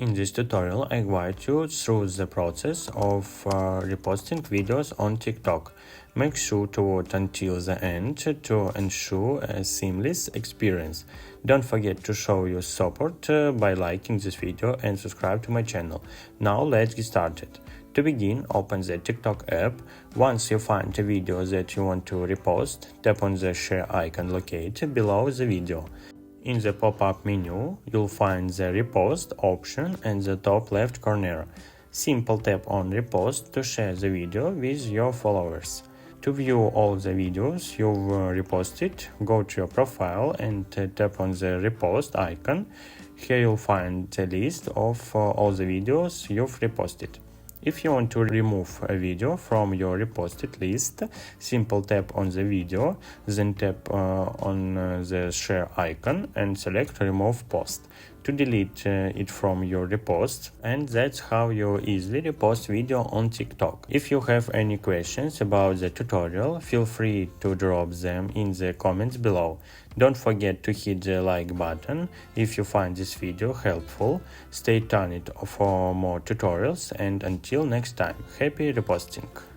In this tutorial, I guide you through the process of reposting videos on TikTok. Make sure to watch until the end to ensure a seamless experience. Don't forget to show your support by liking this video and subscribe to my channel. Now let's get started. To begin, open the TikTok app. Once you find a video that you want to repost, tap on the share icon located below the video. In the pop-up menu, you'll find the Repost option in the top left corner. Simple tap on Repost to share the video with your followers. To view all the videos you've reposted, go to your profile and tap on the Repost icon. Here you'll find the list of all the videos you've reposted. If you want to remove a video from your reposted list, simple tap on the video, then tap on the share icon and select Remove Post to delete it from your repost, and that's how you easily repost video on TikTok. If you have any questions about the tutorial, feel free to drop them in the comments below. Don't forget to hit the like button if you find this video helpful. Stay tuned for more tutorials, and until next time, happy reposting!